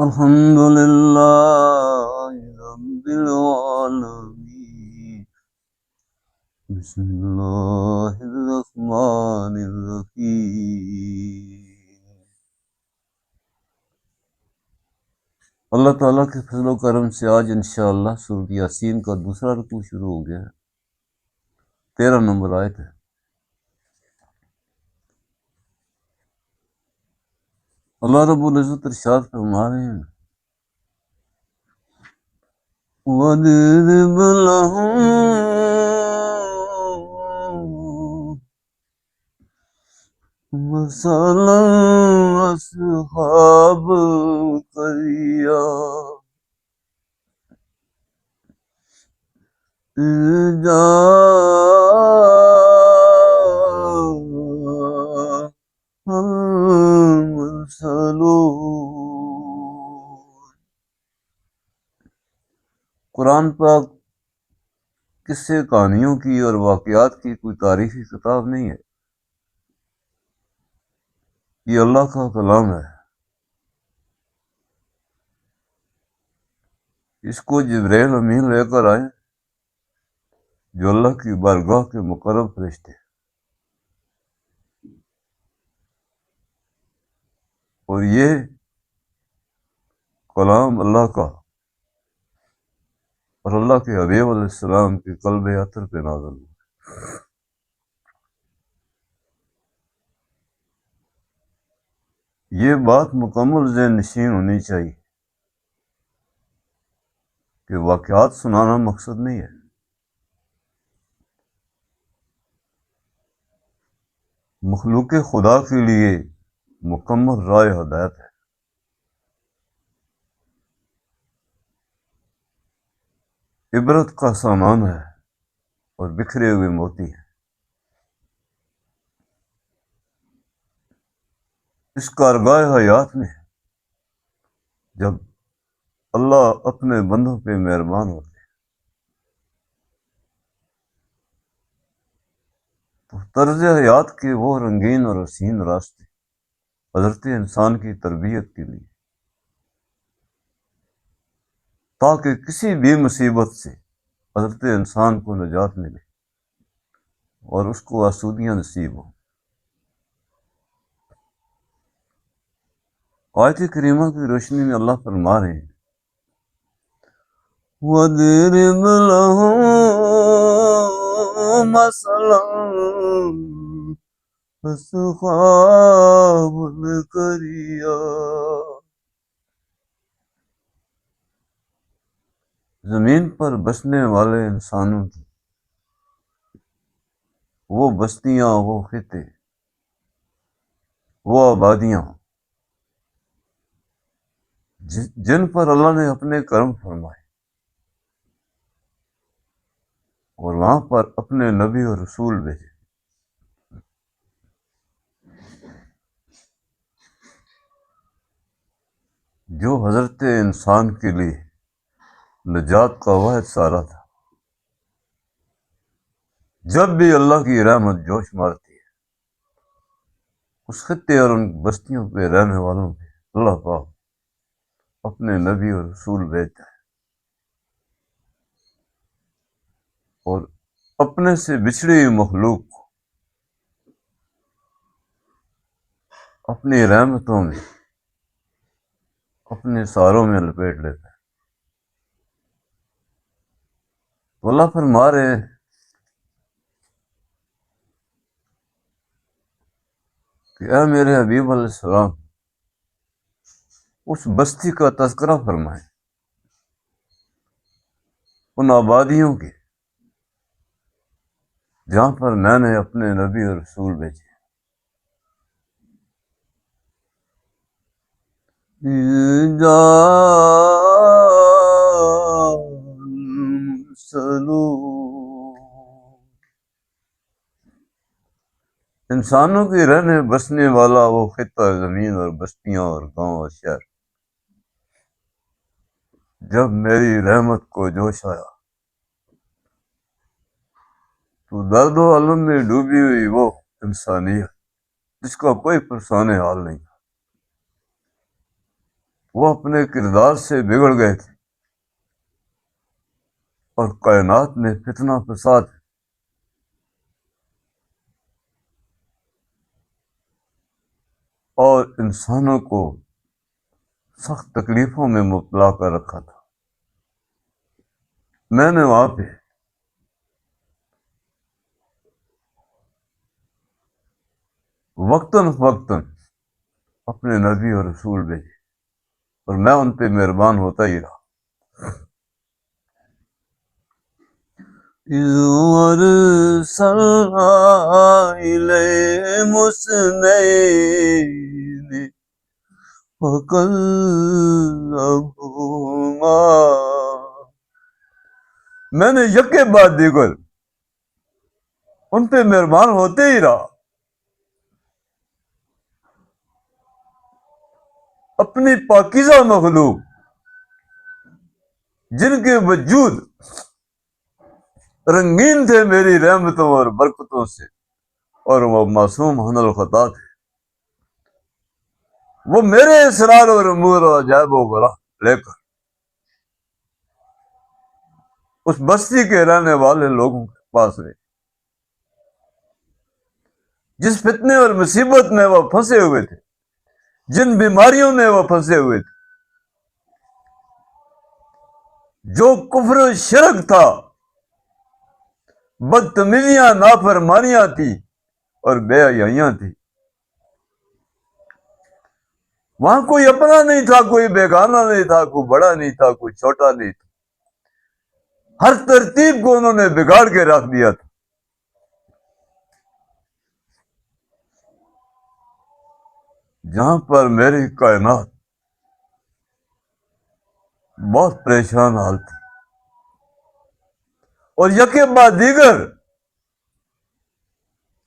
الحمد لله رب العالمين بسم الله الرحمن الرحیم۔ اللہ تعالیٰ کے فضل و کرم سے آج انشاءاللہ سورۃ یاسین کا دوسرا رکوع شروع ہو گیا ہے۔ 13 نمبر آیت ہے۔ اللہ رب العزت ارشاد فرما رہے ہیں وَاضْرِبْ لَهُم مَثَلًا أَصْحَابَ الْقَرْيَةِ إِذْ جَاءَهَا الْمُرْسَلُونَ۔ قرآن پاک قصے کہانیوں کی اور واقعات کی کوئی تاریخی کتاب نہیں ہے، یہ اللہ کا کلام ہے۔ اس کو جبرائیل امین لے کر آئے جو اللہ کی بارگاہ کے مقرب فرشتے، اور یہ کلام اللہ کا اور اللہ کے حبیب علیہ السلام کے قلب اطہر پہ نازل ہوا۔ یہ بات مکمل ذہن نشین ہونی چاہیے کہ واقعات سنانا مقصد نہیں ہے، مخلوق خدا کے لیے مکمل رائے ہدایت ہے۔ عبرت کا سامان ہے اور بکھرے ہوئے موتی ہیں۔ اس کارگاہ حیات میں جب اللہ اپنے بندوں پہ مہربان ہوتے ہیں تو طرز حیات کے وہ رنگین اور حسین راستے حضرت انسان کی تربیت کے لیے، تاکہ کسی بھی مصیبت سے حضرت انسان کو نجات ملے اور اس کو آسودیاں نصیب ہوں۔ آیت کریمہ کی روشنی میں اللہ فرما رہے ہیں وَاضْرِبْ لَهُم مَثَلًا أَصْحَابَ الْقَرْيَةِ۔ زمین پر بسنے والے انسانوں کی وہ بستیاں، وہ خطے، وہ آبادیاں جن پر اللہ نے اپنے کرم فرمائے اور وہاں پر اپنے نبی اور رسول بھیجے۔ جو حضرت انسان کے لیے نجات کا واحد سہارا تھا۔ جب بھی اللہ کی رحمت جوش مارتی ہے، اس خطے اور ان بستیوں پہ رہنے والوں پہ اللہ پاک اپنے نبی اور رسول بھیجتا ہے اور اپنے سے بچھڑی ہوئی مخلوق کو اپنی رحمتوں میں، اپنے سہاروں میں لپیٹ لیتا ہے۔ تو اللہ فرما رہے ہیں کہ اے میرے حبیب علیہ السلام، اس بستی کا تذکرہ فرمائیں، ان آبادیوں کے جہاں پر میں نے اپنے نبی اور رسول بھیجے۔ إِذْ جَاءَ الْمُرْسَلُونَ۔ انسانوں کے رہنے بسنے والا وہ خطہ زمین اور بستیاں اور گاؤں اور شہر، جب میری رحمت کو جوش آیا تو درد و علم میں ڈوبی ہوئی وہ انسانیت جس کا کوئی پرسان حال نہیں تھا، وہ اپنے کردار سے بگڑ گئے تھے اور کائنات میں فتنہ فساد اور انسانوں کو سخت تکلیفوں میں مبتلا کر رکھا تھا. میں نے وہاں پہ وقتاً فوقتاً اپنے نبی اور رسول بھیجے اور میں ان پہ مہربان ہوتا ہی رہا. وَأَرْسَلْنَا إِلَيْهِمُ اثْنَيْنِ فَكَذَّبُوهُمَا. میں نے یکے بعد دیگر ان پہ مہربان ہوتے ہی رہا. اپنی پاکیزہ مخلوق جن کے وجود رنگین تھے میری رحمتوں اور برکتوں سے اور وہ معصوم حن الخطا تھے، وہ میرے اسرار اور امور و عجائب و غرا لے کر اس بستی کے رہنے والے لوگوں کے پاس گئے. جس فتنے اور مصیبت میں وہ پھنسے ہوئے تھے، جن بیماریوں میں وہ پھنسے ہوئے تھے، جو کفر و شرک تھا، بدتمیزیاں نافرمانیاں تھی اور بے حیائیاں تھی. وہاں کوئی اپنا نہیں تھا، کوئی بیگانہ نہیں تھا، کوئی بڑا نہیں تھا، کوئی چھوٹا نہیں تھا. ہر ترتیب کو انہوں نے بگاڑ کے رکھ دیا تھا. جہاں پر میری کائنات بہت پریشان حال تھی اور یکے بعد دیگر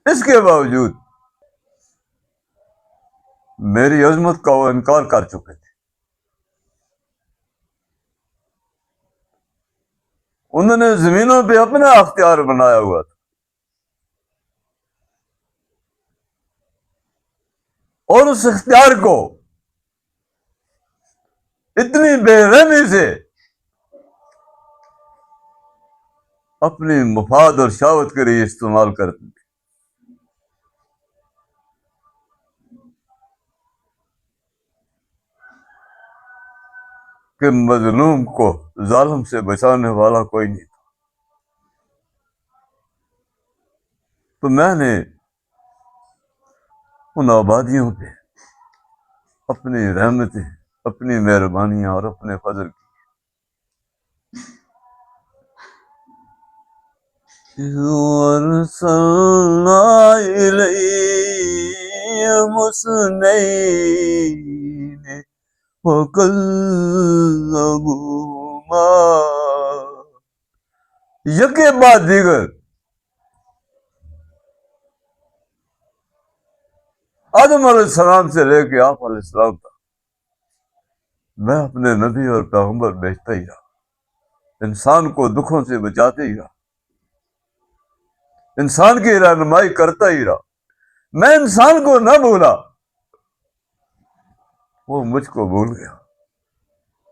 اس کے باوجود میری عظمت کا وہ انکار کر چکے تھے. انہوں نے زمینوں پہ اپنا اختیار بنایا ہوا تھا اور اس اختیار کو اتنی بے رحمی سے اپنی مفاد اور شہوت کے لیے استعمال کرتے تھے. کہ مظلوم کو ظالم سے بچانے والا کوئی نہیں تھا. تو میں نے ان آبادیوں پہ اپنی رحمتیں، اپنی مہربانیاں اور اپنے فضل کی. وَأَرْسَلْنَا إِلَيْهِمُ اثْنَيْنِ فَكَذَّبُوهُمَا. یکے بعد دیگر آدم علیہ السلام سے لے کے آپ علیہ السلام تک میں اپنے نبی اور پیغمبر بھیجتا ہی رہا. انسان کو دکھوں سے بچاتے ہی رہا، انسان کی رہنمائی کرتا ہی رہا. میں انسان کو نہ بھولا، وہ مجھ کو بھول گیا.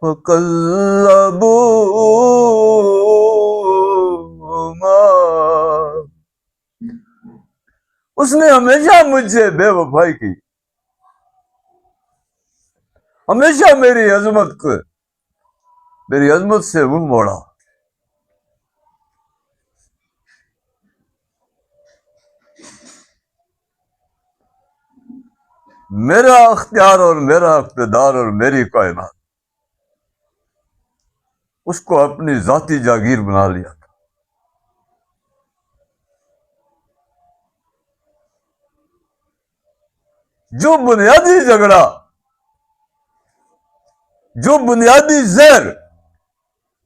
فَكَذَّبُوهُمَا. اس نے ہمیشہ مجھ سے بے وفائی کی، ہمیشہ میری عظمت سے منہ موڑا. میرا اختیار اور میرا اقتدار اور میری کائنات اس کو اپنی ذاتی جاگیر بنا لیا تھا. جو بنیادی جھگڑا، جو بنیادی زہر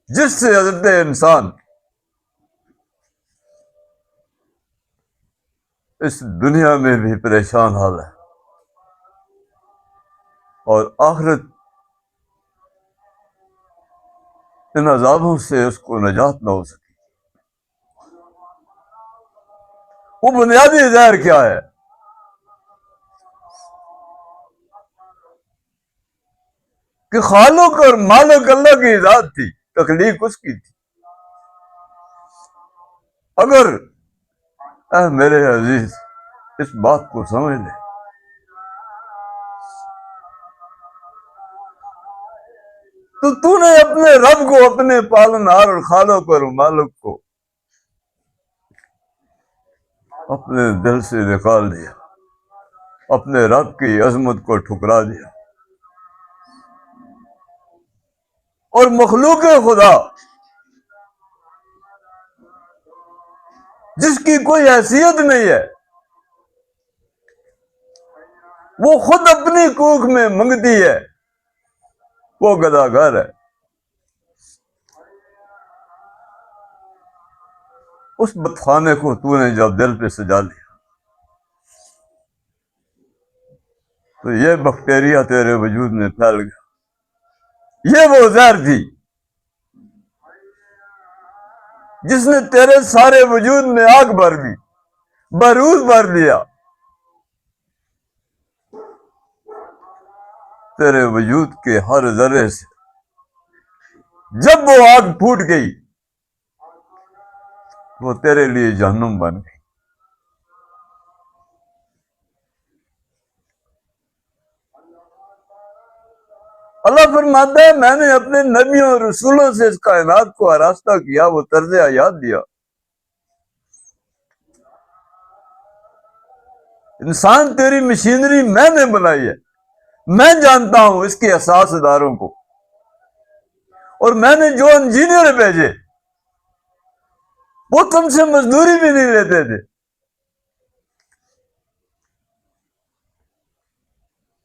جس سے حضرت انسان اس دنیا میں بھی پریشان حال ہے اور آخرت ان عذابوں سے اس کو نجات نہ ہو سکی. وہ بنیادی زہر کیا ہے؟ کہ خالق اور مالک اللہ کی ذات تھی، تخلیق اس کی تھی۔ اگر اے میرے عزیز اس بات کو سمجھ لے، تو نے اپنے رب کو، اپنے پالنہار اور خالق اور مالک کو اپنے دل سے نکال دیا، اپنے رب کی عظمت کو ٹھکرا دیا، اور مخلوق خدا جس کی کوئی حیثیت نہیں ہے، وہ خود اپنی کوکھ میں منگتی ہے، وہ گداگر ہے۔ اس بتخانے کو تو نے جب دل پہ سجا لیا تو یہ بیکٹیریا تیرے وجود میں پھیل گیا۔ یہ وہ زہر تھی جس نے تیرے سارے وجود میں آگ بھر دی، بارود بھر دیا۔ تیرے وجود کے ہر ذرے سے جب وہ آگ پھوٹ گئی وہ تیرے لیے جہنم بن گئی۔ اللہ فرماتا ہے میں نے اپنے نبیوں اور رسولوں سے اس کائنات کو آراستہ کیا، وہ طرز حیات دیا۔ انسان تیری مشینری میں نے بنائی ہے، میں جانتا ہوں اس کے اساس اداروں کو، اور میں نے جو انجینئر بھیجے وہ تم سے مزدوری بھی نہیں لیتے تھے۔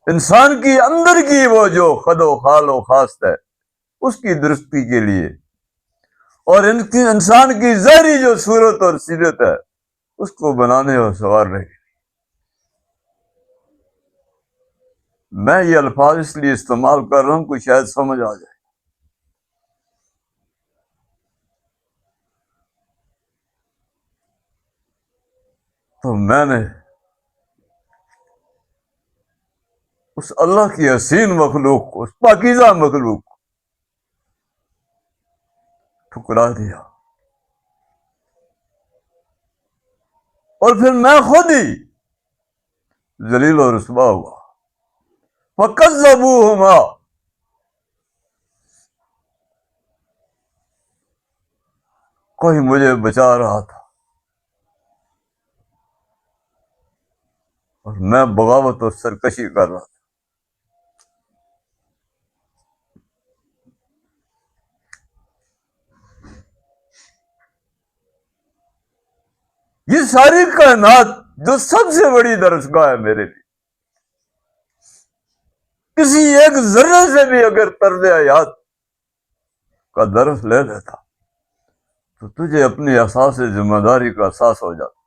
انسان کی اندر کی وہ جو خد و خال و خاص ہے اس کی درستی کے لیے، اور انسان کی ظاہری جو صورت اور سیرت ہے اس کو بنانے اور سنوارنے کے لیے۔ میں یہ الفاظ اس لیے استعمال کر رہا ہوں کہ شاید سمجھ آ جائے۔ تو میں نے اس اللہ کی حسین مخلوق کو، اس پاکیزہ مخلوق کو ٹھکرا دیا، اور پھر میں خود ہی ذلیل و رسوا ہوا۔ فَكَذَّبُوهُمَا، کوئی مجھے بچا رہا تھا اور میں بغاوت اور سرکشی کر رہا تھا۔ یہ ساری کائنات جو سب سے بڑی درسگاہ ہے میرے لیے، کسی ایک ذرے سے بھی اگر طرز حیات کا درس لے لیتا تو تجھے اپنی احساس ذمہ داری کا احساس ہو جاتا۔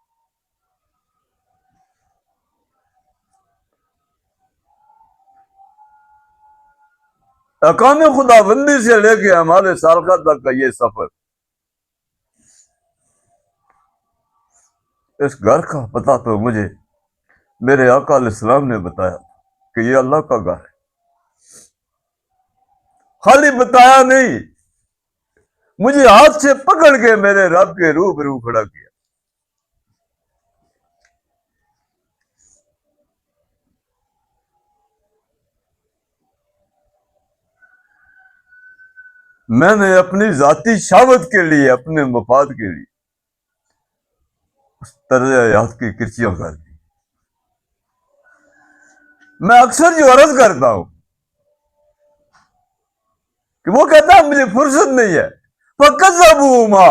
احکام خداوندی سے لے کے اعمال صالحہ تک کا یہ سفر، اس گھر کا پتہ تو مجھے میرے آقا علیہ السلام نے بتایا کہ یہ اللہ کا گھر ہے۔ خالی بتایا نہیں، مجھے ہاتھ سے پکڑ کے میرے رب کے روبرو کھڑا کیا۔ میں نے اپنی ذاتی شہوت کے لیے، اپنے مفاد کے لیے اس طرز حیات کی کرچیاں کر دی۔ میں اکثر جو عرض کرتا ہوں کہ وہ کہتا ہے مجھے فرصت نہیں ہے، فَكَذَّبُوهُمَا،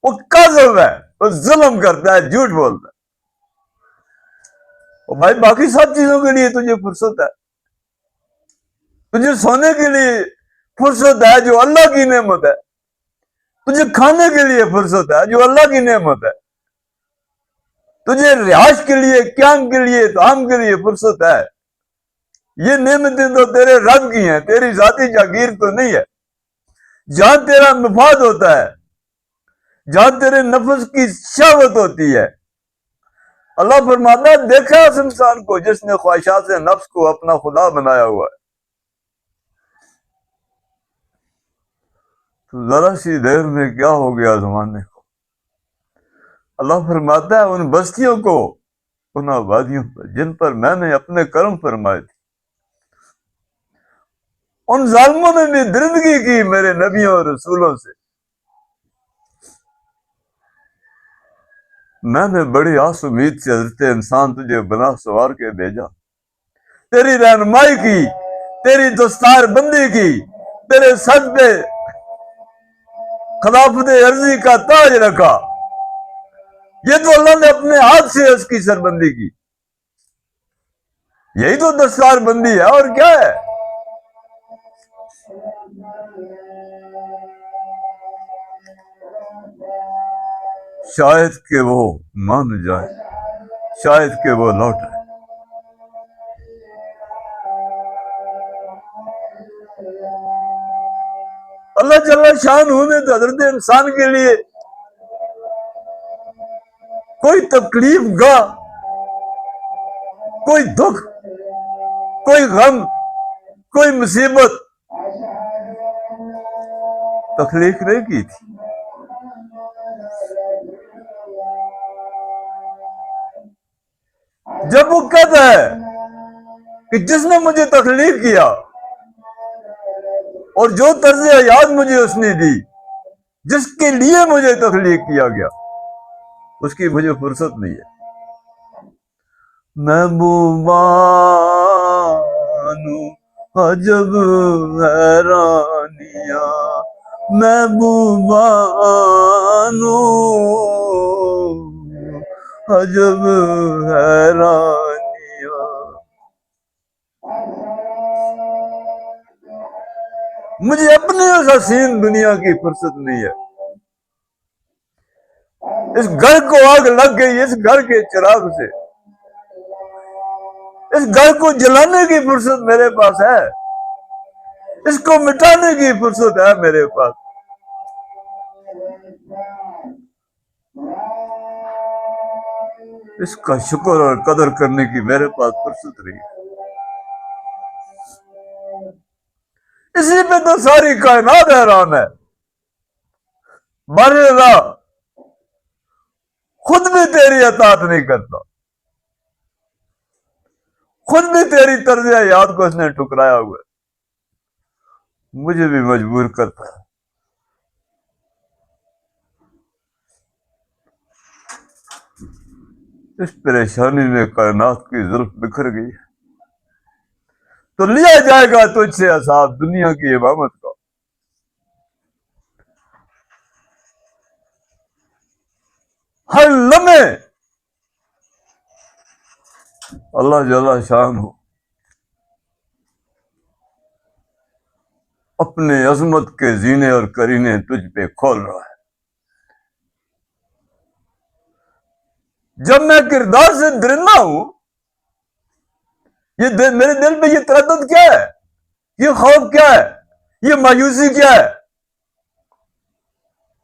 وہ کاذب ہے، وہ ظلم کرتا ہے، جھوٹ بولتا ہے۔ اور بھائی باقی سب چیزوں کے لیے تجھے فرصت ہے، تجھے سونے کے لیے فرصت ہے جو اللہ کی نعمت ہے، تجھے کھانے کے لیے فرصت ہے جو اللہ کی نعمت ہے، تجھے رہائش کے لیے، قیام کے لیے، طعام کے لیے فرصت ہے۔ یہ نعمتیں تو تیرے رب کی ہیں، تیری ذاتی جاگیر تو نہیں ہے۔ جہاں تیرا مفاد ہوتا ہے، جہاں تیرے نفس کی شہوت ہوتی ہے، اللہ فرماتا ہے دیکھا اس انسان کو جس نے خواہشات نفس کو اپنا خدا بنایا ہوا ہے۔ تو ذرا سی دیر میں کیا ہو گیا زمانے کو. اللہ فرماتا ہے ان بستیوں کو، ان آبادیوں پر جن پر میں نے اپنے کرم فرمائے تھے، ان ظالموں نے بھی درندگی کی میرے نبیوں اور رسولوں سے. میں نے بڑی آس امید سے حضرت انسان تجھے بنا سوار کے بھیجا، تیری رہنمائی کی، تیری دستار بندی کی، تیرے سر پہ خلافت عرضی کا تاج رکھا. یہ تو اللہ نے اپنے ہاتھ سے اس کی سربندی کی. یہی تو دستار بندی ہے، اور کیا ہے؟ شاید کہ وہ مان جائے، شاید کہ وہ لوٹے. اللہ جل شان نے تو حضرت انسان کے لیے کوئی تکلیف گاہ، کوئی دکھ، کوئی غم، کوئی مصیبت تخلیق نہیں کی تھی. جب وہ کہتا ہے کہ جس نے مجھے تخلیق کیا اور جو طرز حیات مجھے اس نے دی، جس کے لیے مجھے تخلیق کیا گیا، اس کی مجھے فرصت نہیں ہے. محبوبانو عجب حیرانیاں، محبوبانو عجب حیرانیاں. مجھے اپنے اس حسین دنیا کی فرصت نہیں ہے. اس گھر کو آگ لگ گئی، اس گھر کے چراغ سے اس گھر کو جلانے کی فرصت میرے پاس ہے، اس کو مٹانے کی فرصت ہے میرے پاس. اس کا شکر اور قدر کرنے کی میرے پاس فرصت نہیں ہے. اسی پہ تو ساری کائنات حیران ہے. بارے اللہ خود بھی تیری اطاعت نہیں کرتا، خود بھی تیری طرز حیات کو اس نے ٹھکرایا ہوا ہے، مجھے بھی مجبور کرتا ہے. اس پریشانی میں کائنات کی زلف بکھر گئی ہے، تو لیا جائے گا تجھ سے حساب دنیا کی امامت کا. ہر لمحے اللہ جل شان ہو اپنے عظمت کے زینے اور کرینے تجھ پہ کھول رہا ہے. جب میں کردار سے درندہ ہوں، یہ میرے دل پہ یہ تردد کیا ہے، یہ خوف کیا ہے، یہ مایوسی کیا ہے؟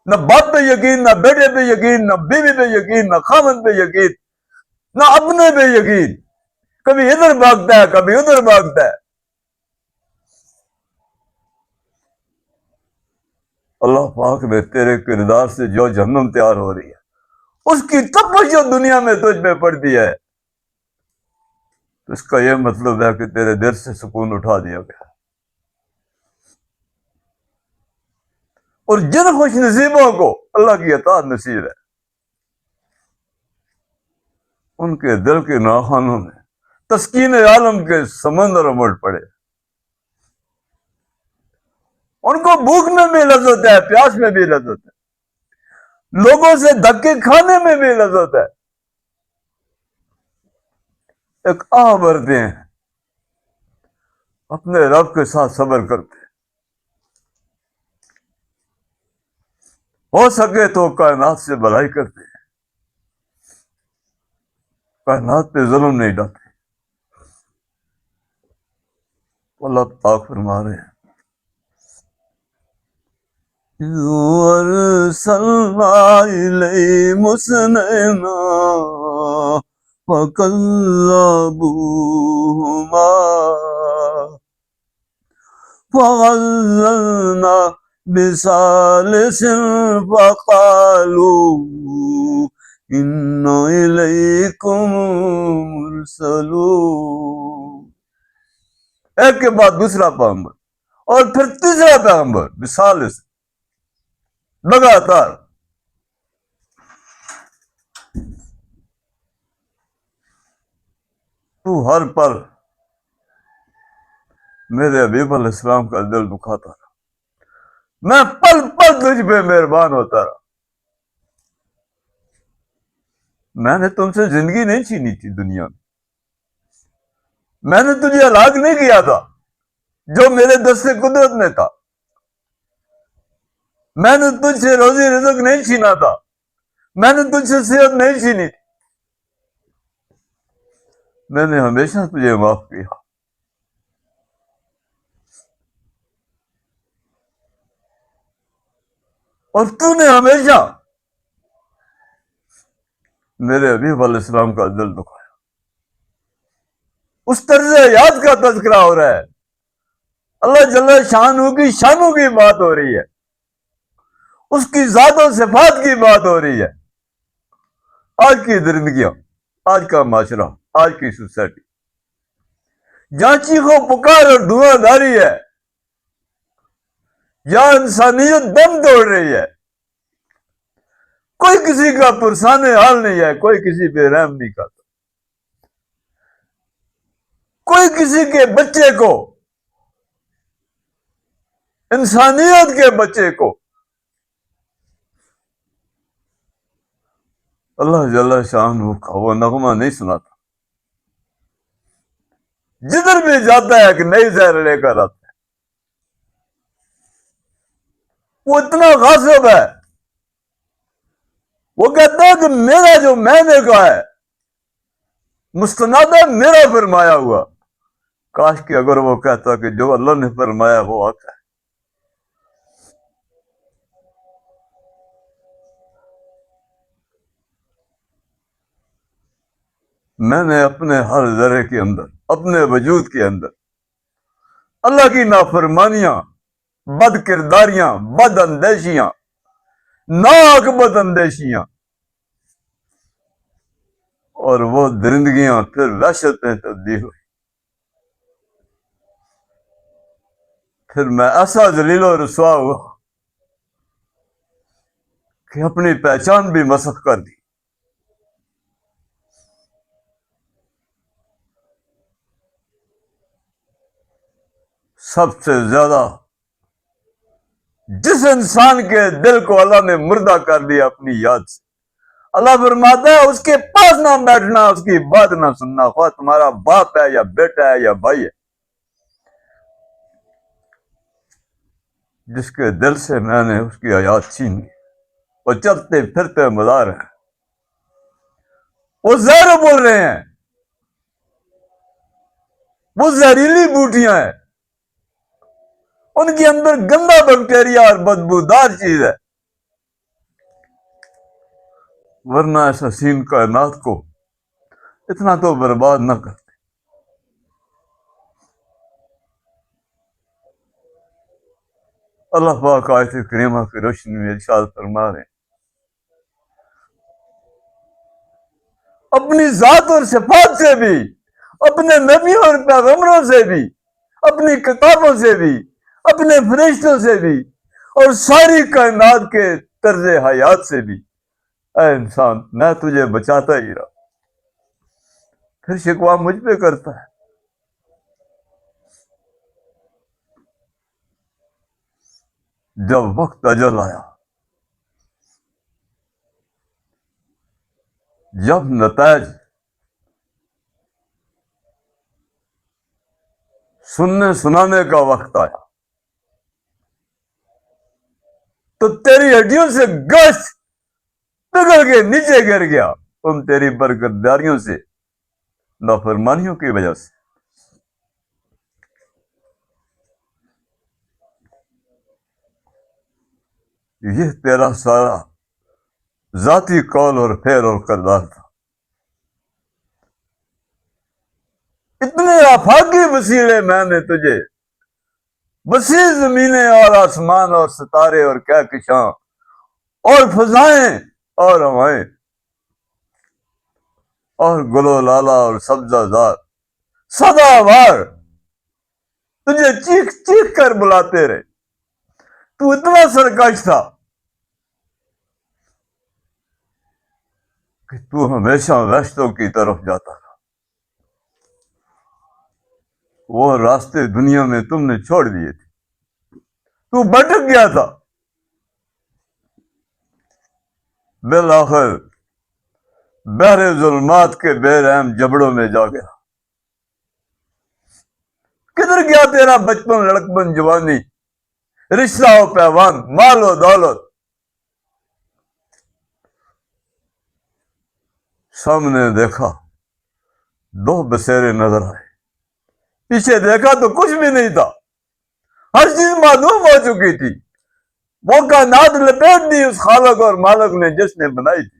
نہ باپ پہ یقین، نہ بیٹے پہ یقین، نہ بیوی پہ یقین، نہ خامن پہ یقین، نہ اپنے پہ یقین. کبھی ادھر بھاگتا ہے، کبھی ادھر بھاگتا ہے. اللہ پاک نے تیرے کردار سے جو جہنم تیار ہو رہی ہے، اس کی تپش جو دنیا میں تجھ پہ پڑتی ہے، تو اس کا یہ مطلب ہے کہ تیرے دل سے سکون اٹھا دیا گیا. اور جن خوش نصیبوں کو اللہ کی اطاعت نصیب ہے، ان کے دل کے ناخنوں میں تسکین عالم کے سمندر امڑ پڑے. ان کو بھوک میں بھی لذت ہے، پیاس میں بھی لذت ہے، لوگوں سے دھکے کھانے میں بھی لذت ہے. ایک آہ بھرتے ہیں، اپنے رب کے ساتھ صبر کرتے ہیں. ہو سکے تو کائنات سے بھلائی کرتے ہیں، کائنات پہ ظلم نہیں ڈالتے. اللہ پاک فرما رہے ہیں وَأَرْسَلْنَا إِلَيْهِمُ اثْنَيْنِ فَكَذَّبُوهُمَا فَغَزَّلْنَا بثالث فقالوا إنا إليكم مرسلون. ایک کے بعد دوسرا پیغمبر اور پھر تیسرا پیغمبر بثالث، لگاتار. تو ہر پل میرے حبیب علیہ السلام کا دل دکھاتا رہا. میں پل پل تجھ پہ مہربان ہوتا رہا. میں نے تم سے زندگی نہیں چھینی تھی دنیا میں نے تجھے ہلاک نہیں کیا تھا جو میرے دست قدرت میں تھا. میں نے تجھ سے روزی رزق نہیں چھینا تھا. میں نے تجھ سے صحت نہیں چھینی تھی. میں نے ہمیشہ تجھے معاف کیا. اور تو نے ہمیشہ میرے حبیب علیہ السلام کا دل دکھایا. اس طرز حیات کا تذکرہ ہو رہا ہے. اللہ جل شانہ کی شانوں کی بات ہو رہی ہے. اس کی ذات و صفات کی بات ہو رہی ہے. آج کی درندگیاں، آج کا معاشرہ، آج کی سوسائٹی جہاں چیخو پکار اور دھواں دھاری ہے، جہاں انسانیت دم توڑ رہی ہے، کوئی کسی کا پرسان حال نہیں ہے، کوئی کسی پہ رحم نہیں کرتا. کوئی کسی کے بچے کو، انسانیت کے بچے کو اللہ جل شانہ کا وہ نغمہ نہیں سناتا. جدھر بھی جاتا ہے کہ نئی زہر لے کر آتا ہے. وہ اتنا غاصب ہے. وہ کہتا ہے کہ میرا جو میں نے کہا ہے مستند ہے میرا فرمایا ہوا. کاش کہ اگر وہ کہتا کہ جو اللہ نے فرمایا وہ آتا ہے. میں نے اپنے ہر ذرے کے اندر، اپنے وجود کے اندر اللہ کی نافرمانیاں، بد کرداریاں، بد اندیشیاں، ناک بد اندیشیاں اور وہ درندگیاں پھر وحشت میں تبدیل ہوئی. پھر میں ایسا ذلیل و رسوا ہوا کہ اپنی پہچان بھی مسخ کر دی. سب سے زیادہ جس انسان کے دل کو اللہ نے مردہ کر دیا اپنی یاد سے، اللہ فرماتا ہے اس کے پاس نہ بیٹھنا، اس کی بات نہ سننا، خواہ تمہارا باپ ہے یا بیٹا ہے یا بھائی ہے. جس کے دل سے میں نے اس کی حیات چھین لی، وہ چلتے پھرتے مزار ہیں، وہ زہر بول رہے ہیں، وہ زہریلی بوٹیاں ہیں، ان کے اندر گندا بیکٹیریا اور بدبودار چیز ہے. ورنہ اس حسین کائنات کو اتنا تو برباد نہ کرتے. اللہ پاک آیت کریمہ کی روشنی میں ارشاد فرما رہے ہیں اپنی ذات اور صفات سے بھی، اپنے نبیوں اور پیغمبروں سے بھی، اپنی کتابوں سے بھی، اپنے فرشتوں سے بھی اور ساری کائنات کے طرز حیات سے بھی. اے انسان میں تجھے بچاتا ہی رہا، پھر شکوہ مجھ پہ کرتا ہے. جب وقت اجل آیا، جب نتائج سننے سنانے کا وقت آیا، تو تیری ہڈیوں سے گوشت پگھل کے نیچے گر گیا ان تیری برگرداریوں سے، نافرمانیوں کی وجہ سے. یہ تیرا سارا ذاتی قول اور فعل اور کردار تھا. اتنے آفاقی وسیلے میں نے تجھے وسیع زمینیں اور آسمان اور ستارے اور کہکشاں اور فضائیں اور ہوائیں اور گل و لالا اور سبزہ زار سدا بار تجھے چیخ چیخ کر بلاتے رہے. تو اتنا سرکش تھا کہ تو ہمیشہ وحشتوں کی طرف جاتا تھا. وہ راستے دنیا میں تم نے چھوڑ دیے تھے. تو بھٹک گیا تھا. بالآخر بحر ظلمات کے بے رحم جبڑوں میں جا گیا. کدھر گیا تیرا بچپن، لڑکپن، جوانی، رشتہ و پیوان، مال و دولت؟ سامنے دیکھا دو بسیرے نظر آئے، پیچھے دیکھا تو کچھ بھی نہیں تھا. ہر چیز معلوم ہو چکی تھی. وہ کائنات لپیٹ دی اس خالق اور مالک نے جس نے بنائی تھی.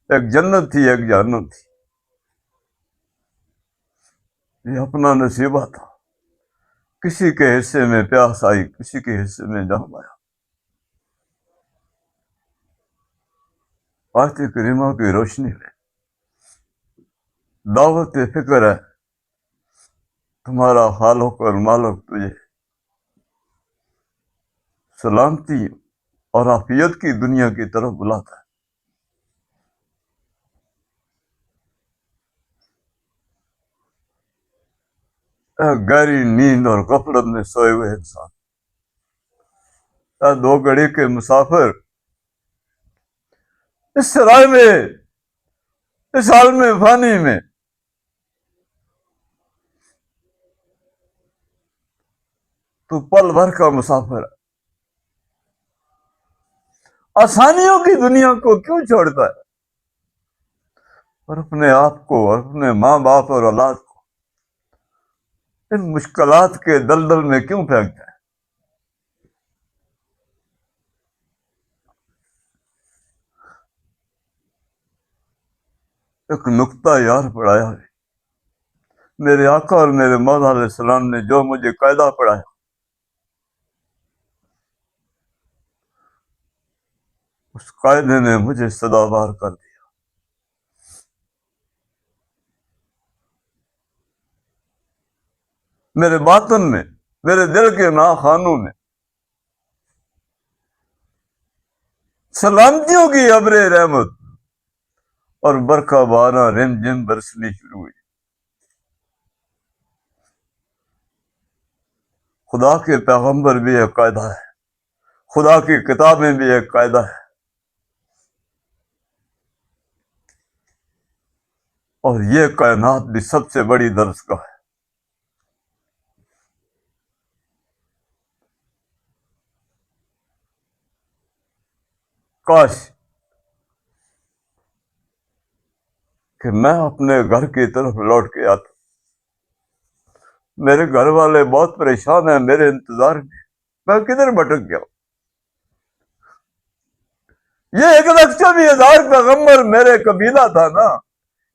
ایک جنت تھی، ایک جہنم تھی. یہ اپنا نصیبہ تھا. کسی کے حصے میں پیاس آئی، کسی کے حصے میں جام آیا. آیت کریمہ کی روشنی میں دعوت فکر ہے. تمہارا خالق اور مالک تجھے سلامتی اور عافیت کی دنیا کی طرف بلاتا ہے. گہری نیند اور غفلت میں سوئے ہوئے انسان، دو گھڑی کے مسافر، اس سرائے میں، اس عالم فانی میں تو پل بھر کا مسافر ہے. آسانیوں کی دنیا کو کیوں چھوڑتا ہے اور اپنے آپ کو اور اپنے ماں باپ اور اولاد کو ان مشکلات کے دلدل میں کیوں پھینکتا ہے؟ ایک نقطہ یار پڑھایا ہے میرے آقا اور میرے مولا علیہ السلام نے، جو مجھے قاعدہ پڑھایا، اس قاعدے نے مجھے سدابار کر دیا. میرے باطن میں، میرے دل کے ناخانوں میں سلامتیوں کی ابر رحمت اور برکھا بارہ رم جم برسنی شروع ہوئی. خدا کے پیغمبر بھی ایک قاعدہ ہے، خدا کی کتابیں بھی ایک قاعدہ ہے، اور یہ کائنات بھی سب سے بڑی درسگاہ ہے. کاش کہ میں اپنے گھر کی طرف لوٹ کے آتا. میرے گھر والے بہت پریشان ہیں میرے انتظار میں کدھر بھٹک گیا ہوں. یہ 1,24,000 پیغمبر میرے قبیلہ تھا نا،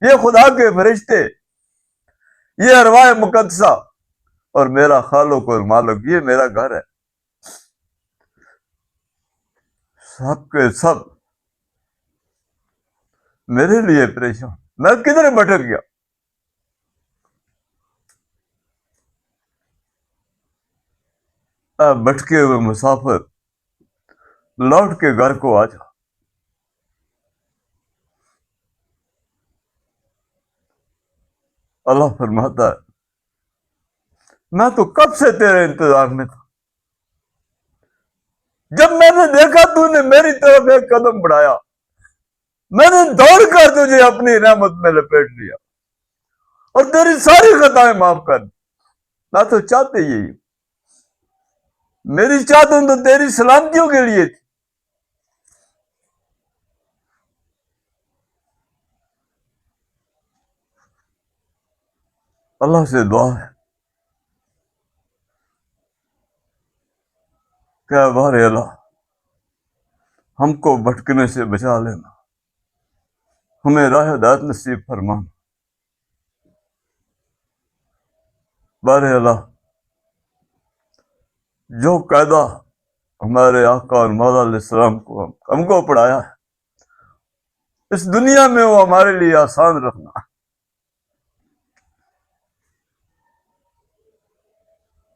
یہ خدا کے فرشتے، یہ ارواح مقدسہ اور میرا خالق اور مالک، یہ میرا گھر ہے. سب کے سب میرے لیے پریشان، میں کدھر بھٹک گیا. اے بھٹکے ہوئے مسافر، لوٹ کے گھر کو آ جا. اللہ فرماتا ہے میں تو کب سے تیرے انتظار میں تھا. جب میں نے دیکھا تو نے میری طرف ایک قدم بڑھایا، میں نے دوڑ کر تجھے اپنی رحمت میں لپیٹ لیا اور تیری ساری خطائیں معاف کر دی. میں تو چاہتے یہی ہوں. میری چاہتوں تو تیری سلامتیوں کے لیے تھی. اللہ سے دعا ہے کہ بار اللہ ہم کو بھٹکنے سے بچا لینا، ہمیں راہ ہدایت نصیب فرمانا. بار اللہ جو قاعدہ ہمارے آقا اور مولا علیہ السلام کو ہم کو پڑھایا ہے، اس دنیا میں وہ ہمارے لیے آسان رکھنا۔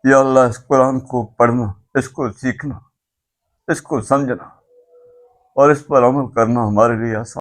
یا اللہ اس قرآن کو پڑھنا، اس کو سیکھنا، اس کو سمجھنا اور اس پر عمل کرنا ہمارے لیے آسان